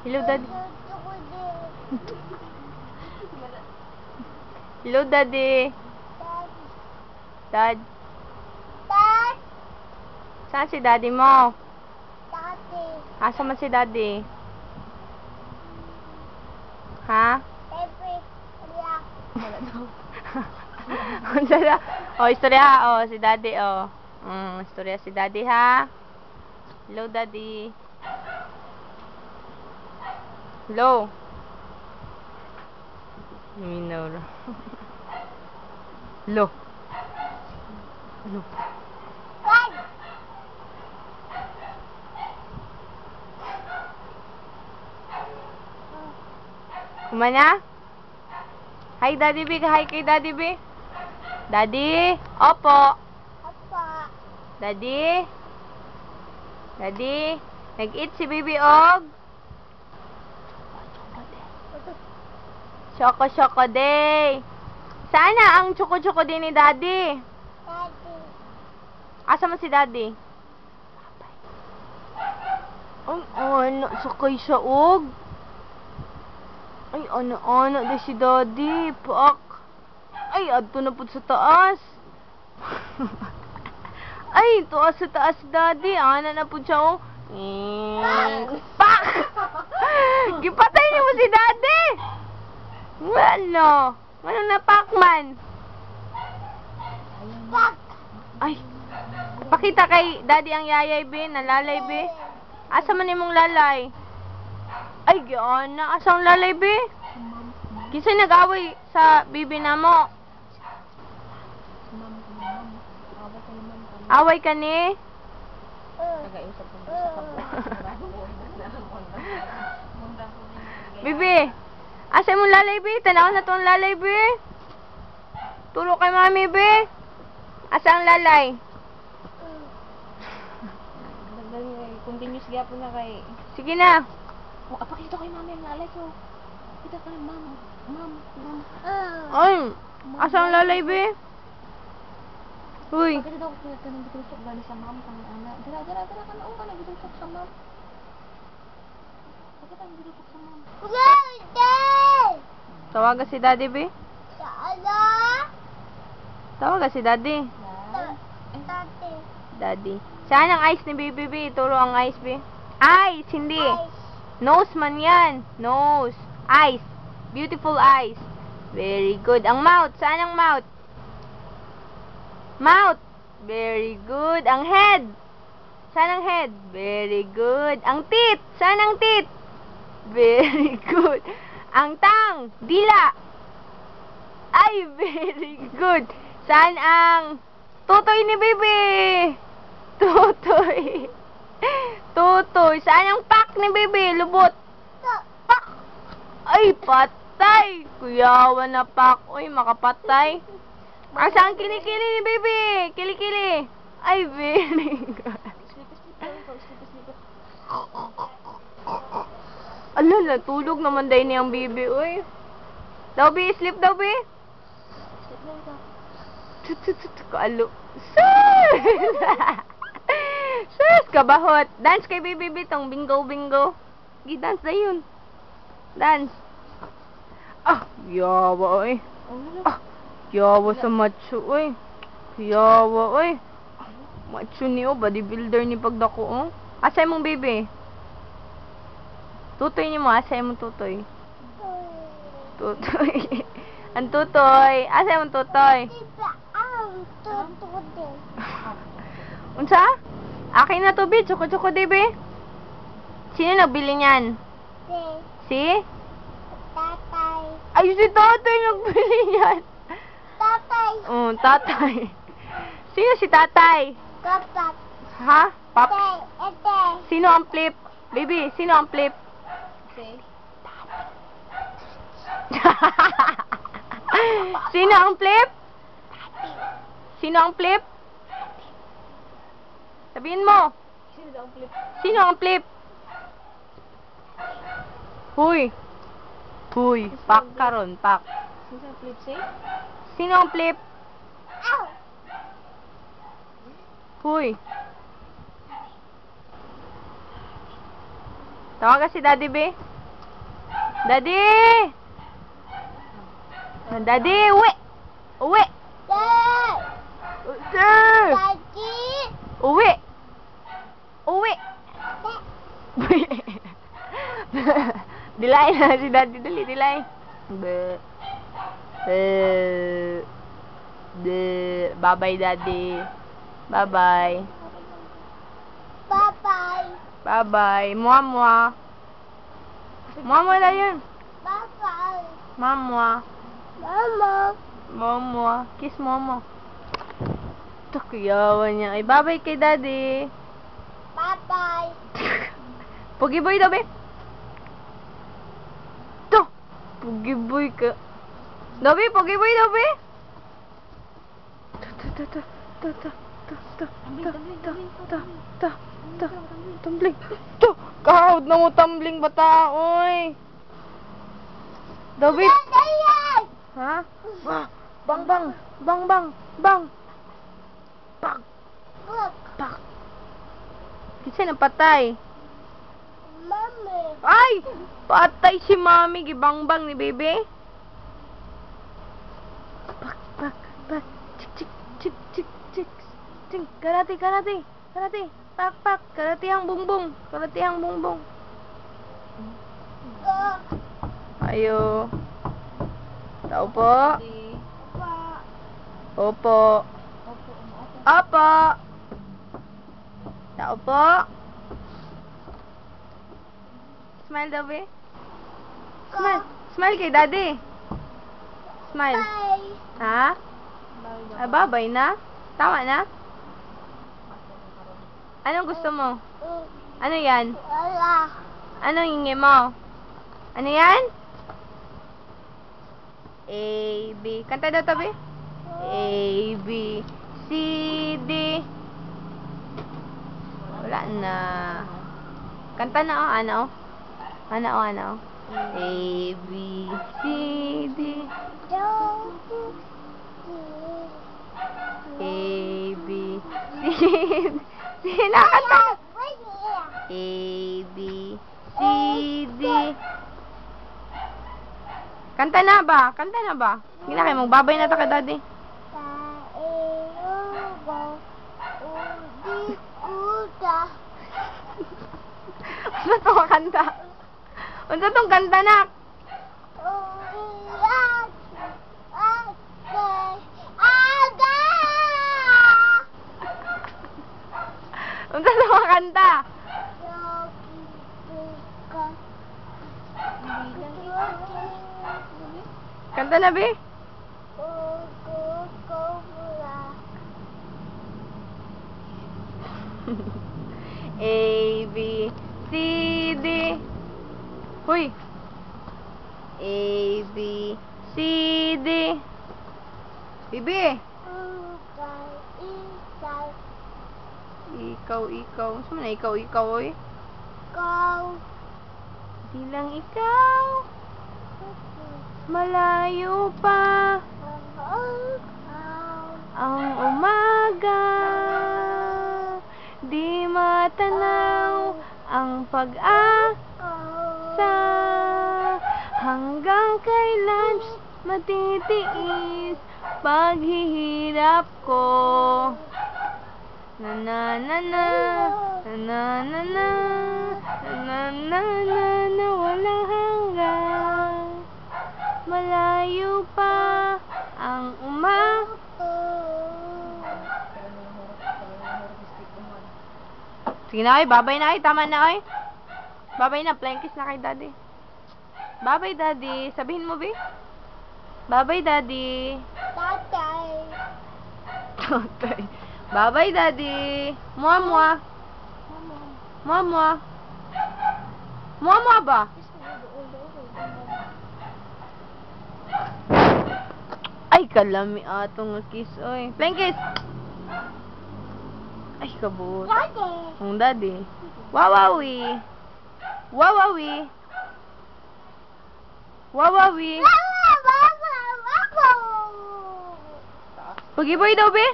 Hello, Daddy. Hello, Daddy. Dad. Saan si Daddy mo? Asa man si Daddy? Ha? Oh, istorya ha. Oh, si Daddy, oh. Istorya si Daddy, ha? Hello, Daddy. Hello. Minor. Hello. Hello. Kumana? Hi, Daddy B. Hi kay Daddy B. Daddy? Opo. Daddy? Daddy? Nag-eat si Baby Og? Choco day. Sana ang choco din ni Daddy. Asa mo si Daddy? Ang anak, sakay siya og. Ay, anak na si Daddy. Pak. Ay, adto na po sa taas. Ay, tuas sa taas, Daddy. Anak na po siya, oh. Pak! Gipatay niyo mo si Daddy! Ano? Ano na, Pacman? Pak! Ay, pakita kay Daddy ang yayay, be. Nalalay, be. Asa man imong lalay? Ay, gana. Asa ang lalay, be? Kisay nag-away sa bibi na mo. Away ka ni? Bibi, asa imong lalay, be? Tanaw na itong lalay, be. Tulo kay mami, be. Asa ang lalay? Continuous gap na kay... Sige na. Oh, apakita kay mami ang lalay ko. Kita ka ma'am. Ay, asa ang lalay, be? Uy. Bakit daw ko tanong bitusok gani sa ma'am kang ana. Dira ka na ka bitusok sa ma'am. Bakit ang bitusok sa ma'am? Tawagan si Daddy, be. Tawagan si Daddy. Daddy. Saan ang ice ni Baby, be? Turo ang ice, be. Ice, hindi. Nose man yan. Nose. Eyes. Beautiful eyes. Very good. Ang mouth. Saan ang mouth? Mouth. Very good. Ang head. Saan ang head? Very good. Ang teeth. Saan ang teeth? Very good. Ang tongue. Dila. Ay, very good. Saan ang tutoy ni Baby? Tutoy. Tutoy. Saan ang pak ni Baby? Lubot. Pak. Ay, patay. Kuyawan na pak. Uy, makapatay. Asa ang kilikili ni Baby? Kilikili. Ay, very good. Ala, natulog naman dahil niyang Baby. Uy. Daw, be. Sleep daw, be. Kaalo. Sus! Sus! Kabahot. Dance kay Baby Bitong. Bingo. Gi-dance na yun. Dance. Ah, yawa, oy. Ah, yawa sa macho, oy. Yawa, oy. Macho niyo, bodybuilder ni pagdako, oh. Asay mong Baby? Tutoy niyo mo, asay mong tutoy. Tutoy. Ang tutoy. Asay mong tutoy? Unsa? Akin na to, be. Choco, Baby. Sino nagbili niyan? Si? Tatay. Ay, si tatay nagbili niyan. Tatay. Tatay. Sino si tatay? Kapat. Ha? Pap? Ete. Sino ang flip? Baby, sino ang flip? Okay. Sino ang flip? Sino ang flip? Sabihin mo. Sino daw ang flip? Sino ang flip? Huy. Huy. Pak karon, pak. Sino ang flip say? Sino ang flip? Ow. Huy. Tawagan si Daddy, be. Daddy! Daddy, uwi! Uwi! Dad! Sir! Daddy! Uwi! Uwi! Dilay na si Daddy. Dali, dilay. Be. Bye-bye, Daddy. Bye-bye. Bye-bye. Bye-bye. Mua-mua. Mua-mua na yun. Bye-bye. Mua-mua. Mama. Mua-mua. Kiss Momo. Ito, kuyawan niya. Ay, bye-bye kay Daddy. Bye-bye. Pogi boy daw, be. Ito. Pogi boy ka. Dabi, pogi boy daw, be. Tumbling. To, kahawd na mo tumbling bata, oy. Dabi. Ha? Bang, bang. Bang, bang. Bang. Pak. Look, Pak. Kasi napatay. Mommy. Ay! Patay si Mami. Gibang-bang ni Bebe. Pak, pak, pak. Chik, chik, chik, chik, chik. Chik. Karate, karate. Karate. Pak, pak. Karate ang bumbong. Karate ang bumbong. Go. Ayo. Tao po. Pa. Opo. Opo. Tao po. Smile daw, be. Smile. Smile kay Daddy. Smile. Bye. Ha? Ah, babay na? Tama na? Anong gusto mo? Ano yan? Wala. Anong hingi mo? Ano yan? A, B. Kanta daw tabi? A, B, C, D. Wala na. Kanta na, oh. Ano? Ano, oh, ano? A, B, C, D. Don't A, B, C, D. Sinakanta. Wait here. A, B, C, D. Kanta na ba? Kanta na ba? Hindi na kayo, magbabay na ta ka, Daddy. Ano to kanta? Ano tong kanta na? Ano to kanta? Kanta na, be? A, B, C, D. Huy. A, B, C, D. Bibi. Ikaw, ikaw. Saan na ikaw, ikaw, oy? Di lang ikaw. Malayo pa ang umaga. Di matanaw ang pag-asa. Hanggang kailan matitiis paghihirap ko. Na na na na na na na na na na na walang hanggang. Malayo pa ang Sige na, ay. Babay na, ay. Tama na, ay. Babay na. Flying kiss na kay Daddy. Babay, Daddy. Sabihin mo, be. Babay, Daddy. Tatay. Tatay. Babay, Daddy. Mua, mua. Mua, mua. Mua, mua ba? Ay, kalami atong kiss, oy. Flying kiss. Ay, kabut. Daddy. Ang Daddy. Wawawi. Wawawi. Wawawi. Mama, mama, mama. Pogi boy daw, be?